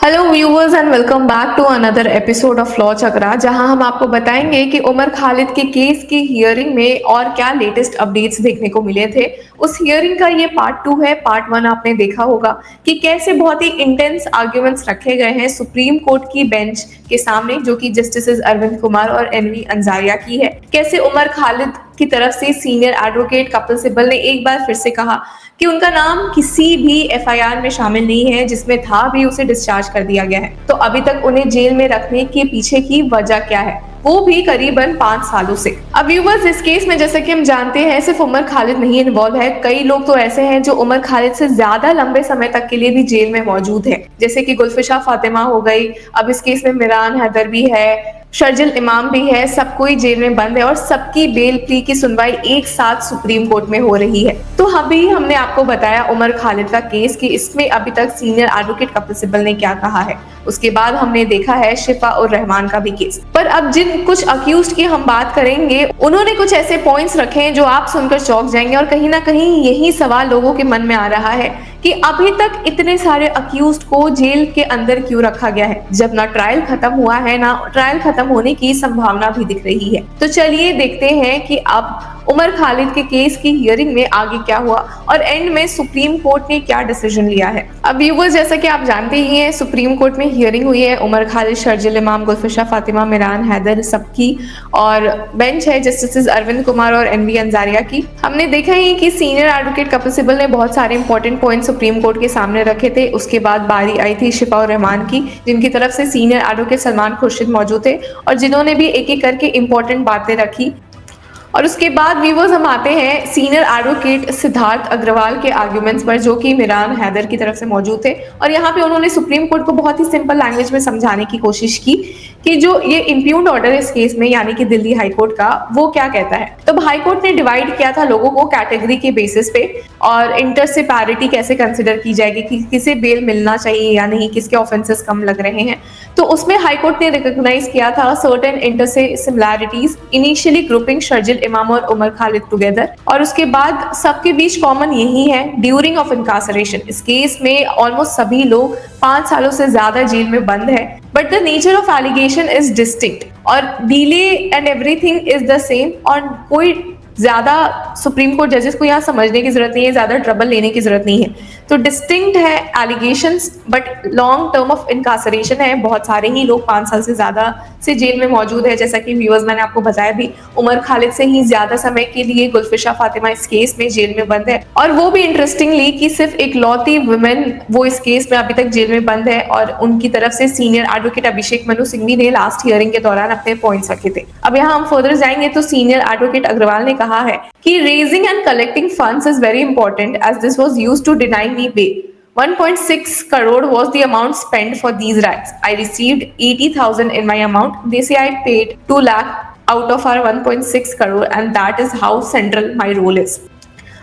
Hello viewers and welcome back to another episode of law Chakra, जहां हम आपको बताएंगे कि उमर खालिद के केस की हियरिंग में और क्या लेटेस्ट अपडेट्स देखने को मिले थे। उस हियरिंग का ये पार्ट 2 है। पार्ट 1 आपने देखा होगा कि कैसे बहुत ही इंटेंस आर्ग्यूमेंट्स रखे गए हैं सुप्रीम कोर्ट की बेंच के सामने, जो कि जस्टिसेस अरविंद कुमार और एनवी अंजारिया की है। कैसे उमर खालिद की तरफ से सीनियर एडवोकेट कपिल सिब्बल ने एक बार फिर से कहा कि उनका नाम किसी भी एफआईआर में शामिल नहीं है, जिसमें था भी उसे डिस्चार्ज कर दिया गया है। तो अभी तक उन्हें जेल में रखने के पीछे की वजह क्या है, वो भी करीबन 5 सालों से। अब व्यूअर्स, इस केस में जैसे कि हम जानते हैं सिर्फ उमर खालिद नहीं इन्वॉल्व है, कई लोग तो ऐसे हैं जो उमर खालिद से ज्यादा लंबे समय तक के लिए भी जेल में मौजूद है, जैसे कि गुलफिशा फातिमा हो गई। अब इस केस में मिरान हैदर भी है, शर्जिल इमाम भी है। सब कोई जेल में बंद है और सबकी बेल प्ली की सुनवाई एक साथ सुप्रीम कोर्ट में हो रही है। तो अभी हमने आपको बताया उमर खालिद का केस कि इसमें अभी तक सीनियर एडवोकेट कपिल सिब्बल ने क्या कहा है। उसके बाद हमने देखा है शिफा और रहमान का भी केस। पर अब जिन कुछ अक्यूज्ड की हम बात करेंगे, उन्होंने कुछ ऐसे पॉइंट्स रखे हैं जो आप सुनकर चौंक जाएंगे। और कहीं ना कहीं यही सवाल लोगों के मन में आ रहा है कि अभी तक इतने सारे अक्यूज्ड को जेल के अंदर क्यों रखा गया है, जब ना ट्रायल खत्म हुआ है, ना ट्रायल खत्म होने की संभावना भी दिख रही है। तो चलिए देखते हैं कि अब उमर खालिद के केस की हियरिंग में आगे क्या हुआ और एंड में सुप्रीम कोर्ट ने क्या डिसीजन लिया है। अब व्यूअर्स, जैसा कि आप जानते ही हैं, सुप्रीम कोर्ट में हियरिंग हुई है उमर खालिद, शर्जिल इमाम, गुलफिशा फातिमा, मिरान हैदर सबकी, और बेंच है जस्टिस अरविंद कुमार और एनवी अंजारिया की। हमने देखा ही कि सीनियर एडवोकेट कपिल सिब्बल ने बहुत सारे इंपॉर्टेंट पॉइंट सुप्रीम कोर्ट के सामने रखे थे। उसके बाद बारी आई थी शिफा और रहमान की, जिनकी तरफ से सीनियर एडवोकेट सलमान खुर्शीद मौजूद थे और जिन्होंने भी एक एक करके इंपॉर्टेंट बातें रखी। और उसके बाद व्यूवर्स हम आते हैं सीनियर एडवोकेट सिद्धार्थ अग्रवाल के आर्ग्यूमेंट्स पर, जो कि मिरान हैदर की तरफ से मौजूद थे। और यहाँ पे उन्होंने सुप्रीम कोर्ट को बहुत ही सिंपल लैंग्वेज में समझाने की कोशिश की कि जो ये इम्प्यून्ड ऑर्डर इस केस में, यानी कि दिल्ली हाई कोर्ट का, वो क्या कहता है। तो हाई कोर्ट ने डिवाइड किया था लोगों को कैटेगरी के बेसिस पे, और इंटर से पैरिटी कैसे कंसिडर की जाएगी कि किसे बेल मिलना चाहिए या नहीं, किसके ऑफेंसेस कम लग रहे हैं। तो उसमें हाई कोर्ट ने रिकॉग्नाइज किया था सर्टेन इंटर से सिमिलैरिटीज, इनिशियली ग्रुपिंग शर्जिल इमाम और उमर खालिद टुगेदर, और उसके बाद सबके बीच कॉमन यही है ड्यूरिंग ऑफ इनकासरेशन। इस केस में ऑलमोस्ट सभी लोग 5 सालों से ज्यादा जेल में बंद है, but the nature of allegation is distinct और delay and everything is the same. और कोई ज्यादा सुप्रीम कोर्ट जजेस को यहाँ समझने की जरूरत नहीं है, ज्यादा ट्रबल लेने की जरूरत नहीं है। तो डिस्टिंक्ट है allegations, but long term of incarceration है। बहुत सारे ही लोग 5 साल से ज्यादा से जेल में मौजूद है, जैसा कि व्यूअर्स मैंने आपको बताया भी, उमर खालिद से ही ज्यादा समय के लिए गुलफिशा फातिमा इस केस में जेल में बंद है। और वो भी इंटरेस्टिंगली कि सिर्फ एक लौती वुमेन वो इस केस में अभी तक जेल में बंद है, और उनकी तरफ से सीनियर एडवोकेट अभिषेक मनु सिंघवी ने लास्ट हियरिंग के दौरान अपने पॉइंट्स रखे थे। अब यहाँ हम फर्दर जाएंगे तो सीनियर एडवोकेट अग्रवाल ने कहा है कि raising and collecting funds is very important as this was used to deny me bail. 1.6 crore was the amount spent for these rights. I received 80,000 in my amount. They say I paid 2 lakh out of our 1.6 crore, and that is how central my role is.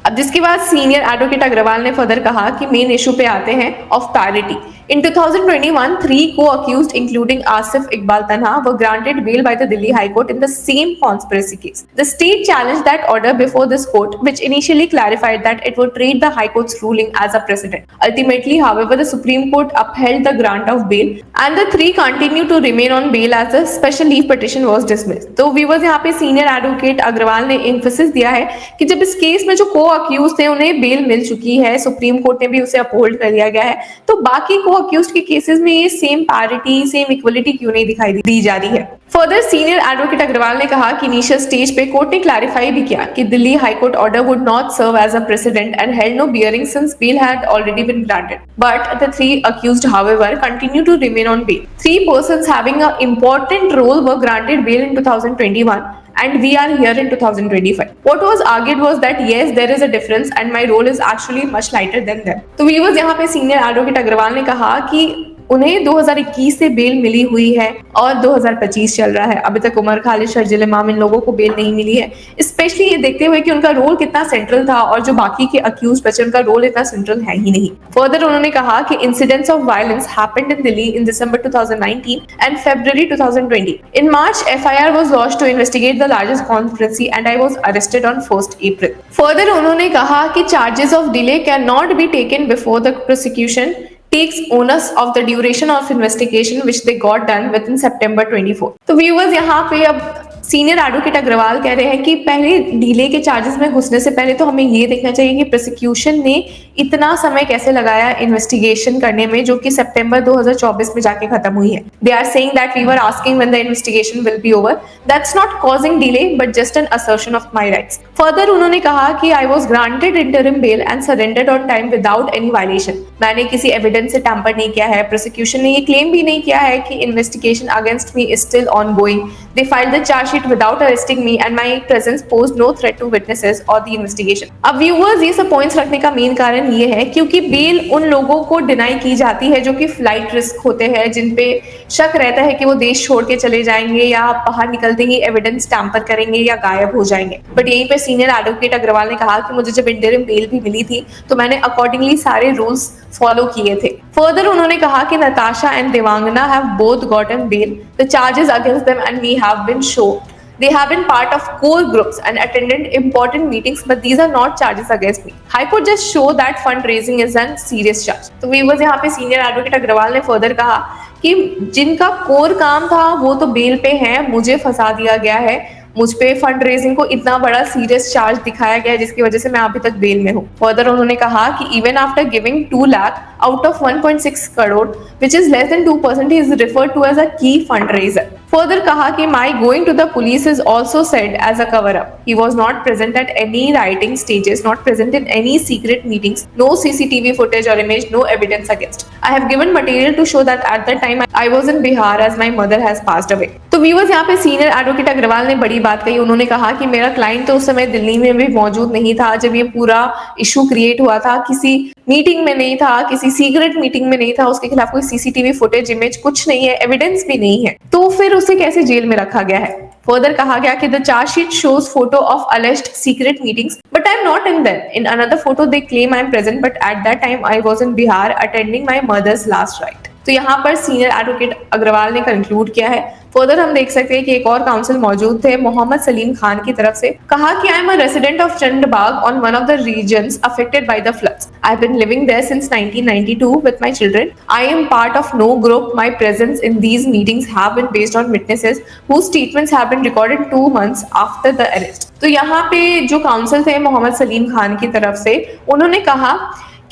अब जिसके बाद senior advocate Agarwal ने further कहा कि main issue पे आते हैं of parity. In 2021, 3 co-accused, including Asif Iqbal Tanha, were granted bail by the Delhi High Court in the same conspiracy case. The state challenged that order before this court, which initially clarified that it would treat the High Court's ruling as a precedent. Ultimately, however, the Supreme Court upheld the grant of bail, and the 3 continued to remain on bail as the special leave petition was dismissed. तो viewers, यहाँ पे senior advocate Agarwal ने emphasis दिया है कि जब इस case में जो co-accused थे उन्हें बेल मिल चुकी है, सुप्रीम कोर्ट ने भी उसे अपहोल्ड कर दिया गया है, तो बाकी अक्यूज्ड के केसेस में ये सेम पैरिटी, सेम इक्वलिटी क्यों नहीं दिखाई दी जा रही है। फर्दर सीनियर एडवोकेट अग्रवाल ने कहा कि इनिशियल स्टेज पे कोर्ट ने क्लैरिफाई भी किया कि Delhi high court order would not serve as a precedent and held no bearing since bail had already been granted, but the 3 accused however continue to remain on bail. 3 persons having an important role were granted bail in 2021 and we are here in 2025. What was argued was that yes, there is a difference and my role is actually much lighter than them. तो viewers, यहाँ पे senior advocate Agarwal ने कहा कि उन्हें 2021 से bell मिली हुई है और 2025 चल रहा है, अभी तक उमर खालिद, शर्जिल इमाम, इन लोगों को बेल नहीं मिली है। स्पेशली ये देखते हुए कि उनका रोल कितना सेंट्रल था और जो बाकी के अक्यूज बचे उनका रोल इतना सेंट्रल है ही नहीं। फर्दर उन्होंने कहा कि incidents of violence happened in Delhi in December 2019 and February 2020. In March, FIR was lodged to investigate the largest conspiracy and I was arrested on 1st April. Further उन्होंने कहा कि charges of delay cannot be taken before the prosecution takes onus of the duration of investigation which they got done within September 24. तो viewers यहाँ पे अब senior advocate Agarwal कह रहे हैं कि पहले डिले के चार्जेस में घुसने से पहले तो हमें ये देखना चाहिए कि प्रोसिक्यूशन ने इतना समय कैसे लगाया इन्वेस्टिगेशन करने में, जो कि सितंबर 2024 में जाके खत्म हुई है। They are saying that we were asking when the investigation will be over, that's not causing delay but just an assertion of my rights. Further उन्होंने कहा कि I was granted interim bail and surrendered on time without any violation. मैंने किसी evidence से tamper नहीं किया है। Prosecution ने ये क्लेम भी नहीं किया है कि investigation against me is still ongoing. They filed the chargesheet without arresting me and my presence posed no threat to witnesses और द इन्वेस्टिगेशन। अब व्यूअर्स ये सब पॉइंट्स रखने का मेन कारण ये है क्योंकि बेल उन लोगों को डिनाई की जाती है जो कि फ्लाइट रिस्क होते हैं, जिन पे शक रहता है कि वो देश छोड़ के चले जाएंगे या बाहर निकलते ही एविडेंस टैंपर करेंगे या गायब हो जाएंगे। बट यहीं पे सीनियर एडवोकेट अग्रवाल ने कहा कि मुझे जब इंटरिम बेल भी मिली थी तो मैंने अकॉर्डिंगली सारे रूल्स फॉलो किए थे। फर्दर उन्होंने कहा कि Natasha and Devangana have both gotten bail, the charges against them and we have been shown they have been part of core groups and attended important meetings, but these are not charges against me. High Court just show that fundraising is a serious charge. तो viewers यहाँ पे senior advocate Agarwal ने further कहा कि जिनका core काम था वो तो बेल पे हैं, मुझे फंसा दिया गया है, मुझ पे फंड रेजिंग को इतना बड़ा सीरियस चार्ज दिखाया गया है जिसकी वजह से मैं अभी तक बेल में हूँ। फर्दर उन्होंने कहा कि even after giving 2 lakh out of 1.6 crore which is less than 2% he is referred to as a key fundraiser. Further कहा कि my going to the police is also said as a cover up. He was not present at any writing stages, not present in any secret meetings, no CCTV footage or image, no evidence against. I have given material to show that at the time I was in Bihar as my mother has passed away. तो viewers यहाँ पे senior advocate Agarwal ने बड़ी बात कही। उन्होंने कहा कि मेरा क्लाइंट तो उस समय दिल्ली में भी मौजूद नहीं था जब ये पूरा इशू क्रिएट हुआ था, किसी मीटिंग में नहीं था, किसी सीक्रेट मीटिंग में नहीं था, उसके खिलाफ कोई सीसीटीवी फुटेज इमेज कुछ नहीं है, एविडेंस भी नहीं है, तो फिर उसे कैसे जेल में रखा गया है। फर्दर कहा गया कि the chargesheet shows photo of alleged secret meetings but I am not in them. In another photo they claim I am present but at that time I was in Bihar attending my mother's last rite. तो यहाँ पर senior advocate Agarwal ने conclude किया है। Further हम देख सकते हैं कि एक और काउंसिल मौजूद थे मोहम्मद सलीम खान की तरफ से। कहा कि I am a resident of Chandbagh on one of the regions affected by the floods. I have been living there since 1992 with my children. I am part of no group. My presence in these meetings have been based on witnesses whose statements have been recorded 2 months after the arrest. तो यहाँ पे जो council थे मोहम्मद सलीम खान की तरफ से, उन्होंने कहा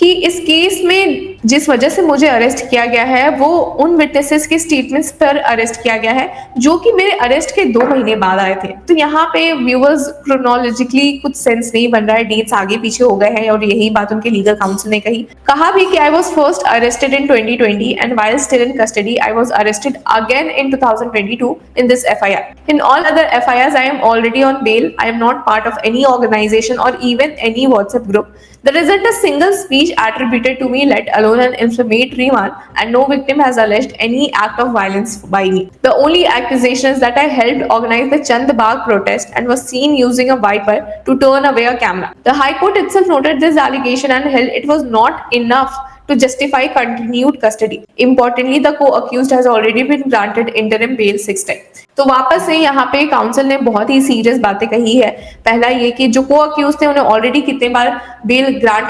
कि इस केस में जिस वजह से मुझे अरेस्ट किया गया है वो उन विटनेसेस के स्टेटमेंट्स पर अरेस्ट किया गया है जो कि मेरे अरेस्ट के 2 महीने बाद आए थे। तो यहाँ पे व्यूअर्स क्रोनोलॉजिकली कुछ सेंस नहीं बन रहा है, डेट्स आगे पीछे हो गए हैं और यही बात उनके लीगल काउंसिल ने कही। कहा भी कि I was first arrested in 2020 and while still in custody I was arrested again in 2022 in this FIR. In all other FIRs I am already on bail. I am not part of any organization और even any WhatsApp group. There isn't a single speech attributed to me, let alone an inflammatory one, and no victim has alleged any act of violence by me. The only accusation is that I helped organize the Chand Bagh protest and was seen using a wiper to turn away a camera. The High Court itself noted this allegation and held it was not enough to justify continued custody. Importantly, the co-accused has already been granted interim bail 6 times. तो वापस से यहाँ पे council ने बहुत ही serious बातें कही है। पहला ये कि जो को अक्यूज थे उन्हें ऑलरेडी कितने बार बेल ग्रांट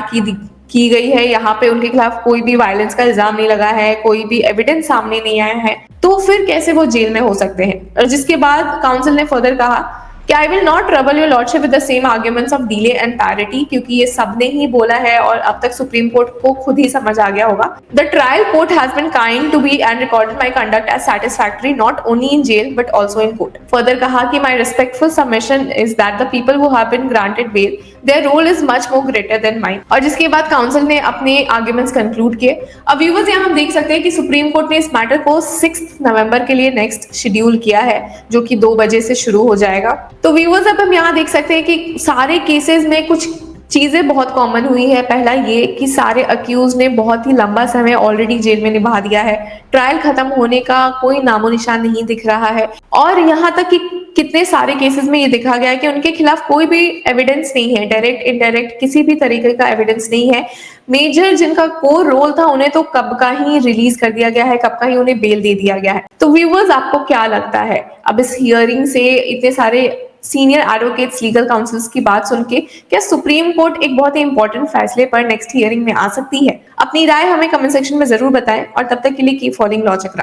की गई है, यहाँ पे उनके खिलाफ कोई भी वायलेंस का इल्जाम नहीं लगा है, कोई भी एविडेंस सामने नहीं आया है, तो फिर कैसे वो जेल में हो सकते हैं। और जिसके बाद काउंसिल ने फर्दर कहा कि I will not trouble your lordship with the same arguments of delay and parity, क्योंकि ये सबने ही बोला है और अब तक सुप्रीम कोर्ट को खुद ही समझ आ गया होगा। The trial court has been kind to be and recorded my conduct as satisfactory not only in jail but also in court. Further कहा कि my respectful submission is that the people who have been granted bail their role is much more greater than mine. और जिसके बाद council ने अपने arguments conclude किए। अब viewers यहाँ हम देख सकते हैं कि सुप्रीम कोर्ट ने इस मैटर को 6 नवंबर के लिए नेक्स्ट शेड्यूल किया है, जो कि 2 बजे से शुरू हो जाएगा। तो व्यूअर्स अब हम यहाँ देख सकते हैं कि सारे केसेस में कुछ चीजें बहुत कॉमन हुई है। पहला ये कि सारे अक्यूज ने बहुत ही लंबा समय ऑलरेडी जेल में निभा दिया है, ट्रायल खत्म होने का कोई नामो निशान नहीं दिख रहा है, और यहाँ तक कि कितने सारे केसेस में ये देखा गया है कि उनके खिलाफ कोई भी एविडेंस नहीं है, डायरेक्ट इनडायरेक्ट किसी भी तरीके का एविडेंस नहीं है। मेजर जिनका कोर रोल था उन्हें तो कब का ही रिलीज कर दिया गया है, कब का ही उन्हें बेल दे दिया गया है। तो व्यूअर्स आपको क्या लगता है अब इस हियरिंग से, इतने सारे सीनियर एडवोकेट्स, लीगल काउंसिल्स की बात सुन के क्या सुप्रीम कोर्ट एक बहुत ही इंपॉर्टेंट फैसले पर नेक्स्ट हियरिंग में आ सकती है? अपनी राय हमें कमेंट सेक्शन में जरूर बताएं और तब तक के लिए कीप फॉलोइंग लॉ चक्रा।